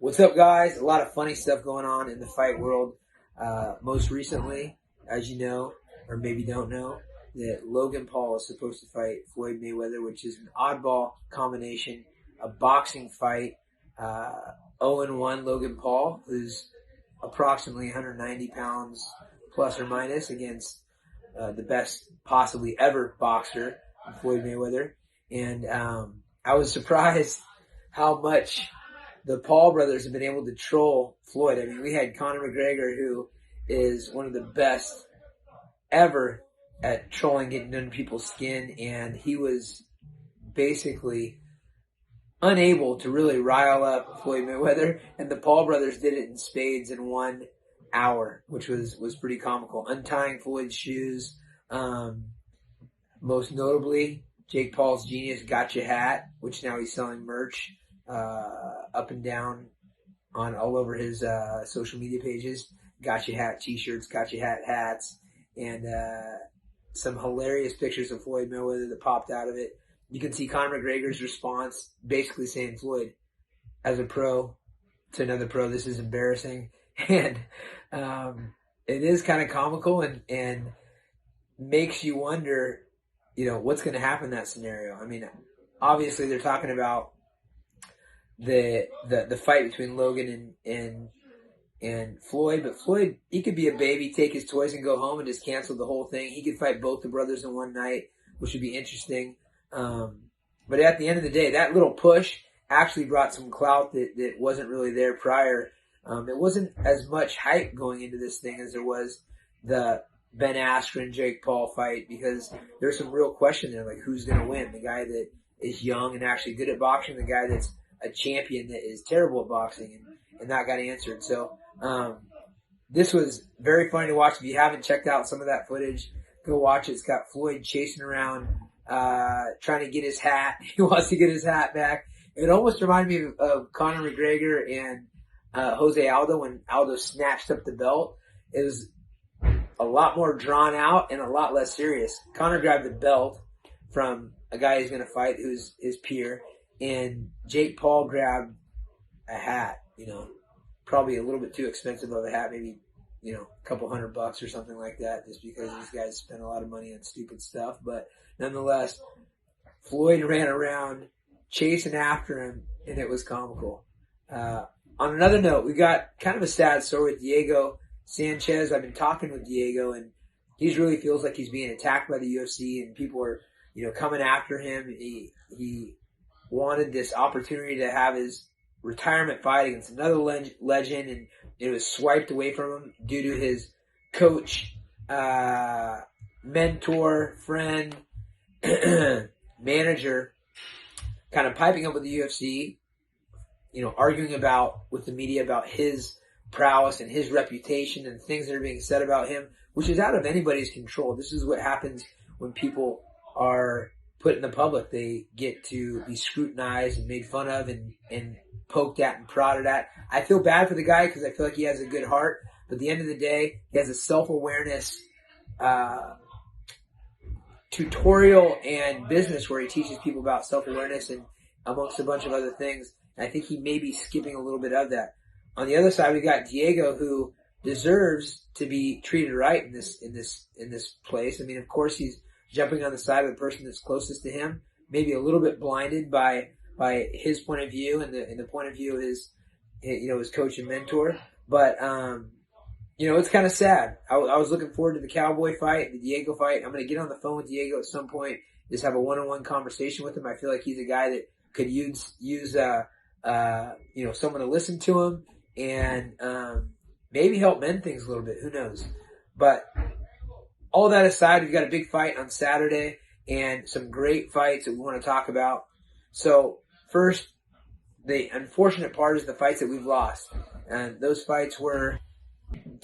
What's up, guys? A lot of funny stuff going on in the fight world. Most recently, as you know, or maybe don't know, that Logan Paul is supposed to fight Floyd Mayweather, which is an oddball combination, a boxing fight. 0-1 Logan Paul, who's approximately 190 pounds plus or minus, against the best possibly ever boxer, Floyd Mayweather. And I was surprised how much the Paul brothers have been able to troll Floyd. I mean, we had Conor McGregor, who is one of the best ever at trolling, getting under people's skin, and he was basically unable to really rile up Floyd Mayweather, and the Paul brothers did it in spades in 1 hour, which was pretty comical. Untying Floyd's shoes, most notably Jake Paul's Genius Gotcha hat, which now he's selling merch up and down on all over his social media pages. Gotcha hat t-shirts, gotcha hat hats, and some hilarious pictures of Floyd Mayweather that popped out of it. You can see Conor McGregor's response, basically saying, Floyd, as a pro to another pro, this is embarrassing. And it is kind of comical and makes you wonder, what's going to happen in that scenario. I mean, obviously they're talking about the fight between Logan and Floyd, but Floyd, he could be a baby, take his toys and go home and just cancel the whole thing. He could fight both the brothers in one night, which would be interesting. But at the end of the day, that little push actually brought some clout that wasn't really there prior. It wasn't as much hype going into this thing as there was the Ben Askren Jake Paul fight, because there's some real question there, like who's going to win? The guy that is young and actually good at boxing, the guy that's a champion that is terrible at boxing, and that got answered. So this was very funny to watch. If you haven't checked out some of that footage, go watch it. It's got Floyd chasing around, trying to get his hat. He wants to get his hat back. It almost reminded me of Conor McGregor and Jose Aldo when Aldo snatched up the belt. It was a lot more drawn out and a lot less serious. Conor grabbed the belt from a guy he's going to fight who's his peer, and Jake Paul grabbed a hat, probably a little bit too expensive of a hat, maybe, a couple $100 or something like that, just because these guys spend a lot of money on stupid stuff. But nonetheless, Floyd ran around chasing after him, and it was comical. On another note, we got kind of a sad story with Diego Sanchez. I've been talking with Diego, and he really feels like he's being attacked by the UFC, and people are, coming after him. He wanted this opportunity to have his retirement fight against another legend, and it was swiped away from him due to his coach, mentor, friend, manager kind of piping up with the UFC, arguing with the media about his prowess and his reputation and things that are being said about him, which is out of anybody's control. This is what happens when people are put in the public. They get to be scrutinized and made fun of and poked at and prodded at. I feel bad for the guy because I feel like he has a good heart, but at the end of the day, he has a self-awareness tutorial and business where he teaches people about self-awareness and amongst a bunch of other things. And I think he may be skipping a little bit of that. On the other side, we got Diego, who deserves to be treated right in this place. I mean, of course, he's jumping on the side of the person that's closest to him, maybe a little bit blinded by his point of view and the point of view of his coach and mentor. But it's kind of sad. I was looking forward to the Cowboy fight, the Diego fight. I'm going to get on the phone with Diego at some point, just have a one-on-one conversation with him. I feel like he's a guy that could use someone to listen to him and maybe help mend things a little bit. Who knows? But all that aside, we've got a big fight on Saturday and some great fights that we want to talk about. So first, the unfortunate part is the fights that we've lost. And those fights were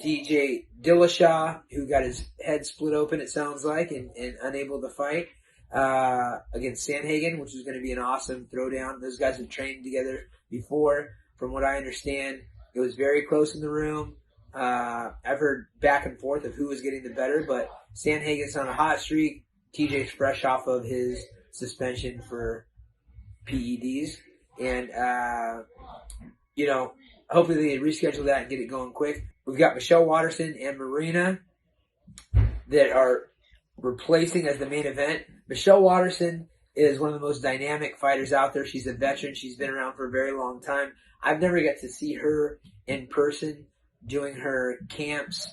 DJ Dillashaw, who got his head split open, it sounds like, and unable to fight, against Sanhagen, which is going to be an awesome throwdown. Those guys have trained together before. From what I understand, it was very close in the room. I've heard back and forth of who was getting the better, but Sanhagen's on a hot streak. TJ's fresh off of his suspension for PEDs. And hopefully they reschedule that and get it going quick. We've got Michelle Watterson and Marina that are replacing as the main event. Michelle Watterson is one of the most dynamic fighters out there. She's a veteran. She's been around for a very long time. I've never got to see her in person doing her camps,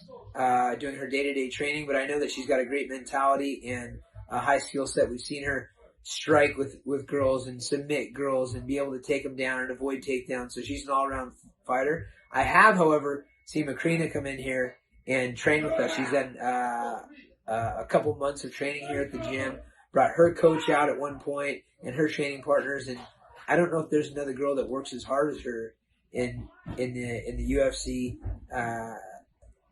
doing her day-to-day training, but I know that she's got a great mentality and a high skill set. We've seen her strike with girls and submit girls and be able to take them down and avoid takedowns. So she's an all-around fighter. I have, however, seen Macrina come in here and train with us. She's done a couple months of training here at the gym. Brought her coach out at one point and her training partners, and I don't know if there's another girl that works as hard as her in the UFC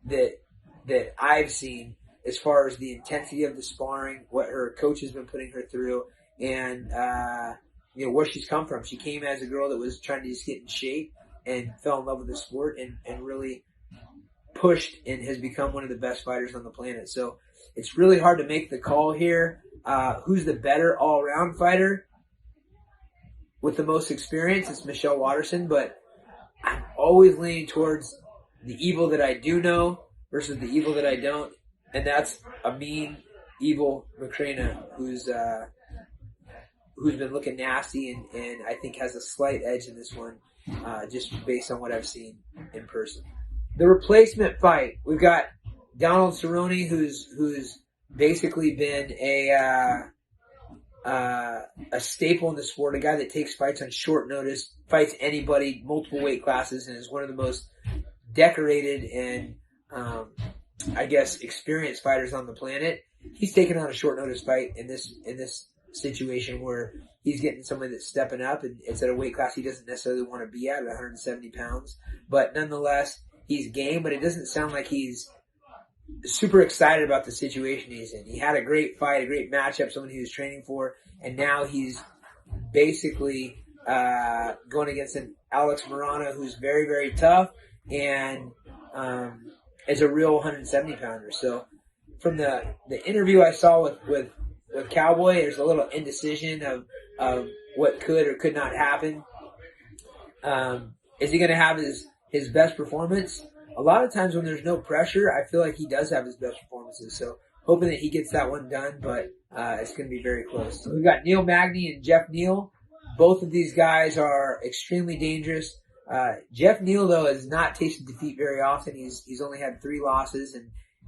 that I've seen as far as the intensity of the sparring, what her coach has been putting her through, and where she's come from. She came as a girl that was trying to just get in shape and fell in love with the sport and really pushed and has become one of the best fighters on the planet. So it's really hard to make the call here. Who's the better all-around fighter with the most experience? It's Michelle Watterson, but I'm always leaning towards the evil that I do know versus the evil that I don't, and that's a mean, evil Macrina who's been looking nasty and I think has a slight edge in this one, just based on what I've seen in person. The replacement fight, we've got Donald Cerrone, who's basically been a staple in the sport, a guy that takes fights on short notice, fights anybody, multiple weight classes, and is one of the most decorated and experienced fighters on the planet. He's taken on a short notice fight in this situation where he's getting somebody that's stepping up, and it's at a weight class he doesn't necessarily want to be at 170 pounds. But nonetheless, he's game, but it doesn't sound like he's super excited about the situation he's in. He had a great fight, a great matchup, someone he was training for, and now he's basically going against an Alex Morano who's very, very tough and is a real 170 pounder. So from the interview I saw with Cowboy, there's a little indecision of what could or could not happen. Is he going to have his best performance? A lot of times when there's no pressure, I feel like he does have his best performances. So hoping that he gets that one done, but it's going to be very close. So we've got Neil Magny and Jeff Neal. Both of these guys are extremely dangerous. Jeff Neal, though, has not tasted defeat very often. He's only had 3 losses,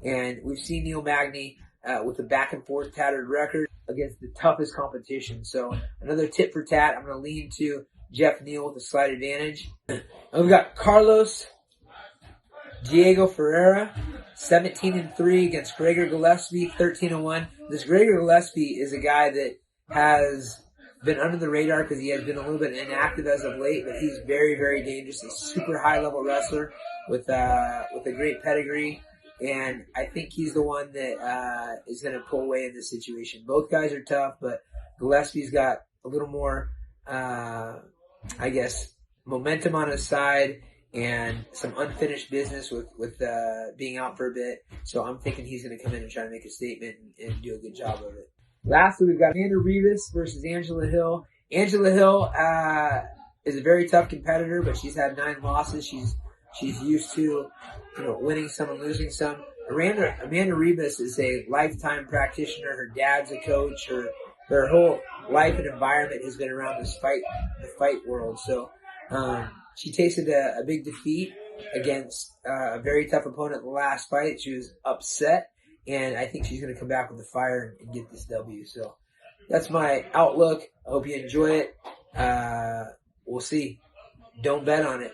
and we've seen Neil Magny with a back-and-forth tattered record against the toughest competition. So another tit for tat. I'm going to lean to Jeff Neal with a slight advantage. And we've got Carlos Diego Ferreira, 17-3 against Gregor Gillespie, 13-1. This Gregor Gillespie is a guy that has been under the radar because he has been a little bit inactive as of late, but he's very, very dangerous. He's a super high-level wrestler with a great pedigree, and I think he's the one that is going to pull away in this situation. Both guys are tough, but Gillespie's got a little more, momentum on his side and some unfinished business with being out for a bit. So I'm thinking he's going to come in and try to make a statement and do a good job of it. Lastly, we've got Amanda Rivas versus Angela Hill. Angela Hill is a very tough competitor, but she's had 9 losses. She's used to winning some and losing some. Amanda Rivas is a lifetime practitioner. Her dad's a coach. Her whole life and environment has been around the fight world. So she tasted a big defeat against a very tough opponent in the last fight. She was upset, and I think she's going to come back with the fire and get this W. So that's my outlook. I hope you enjoy it. We'll see. Don't bet on it.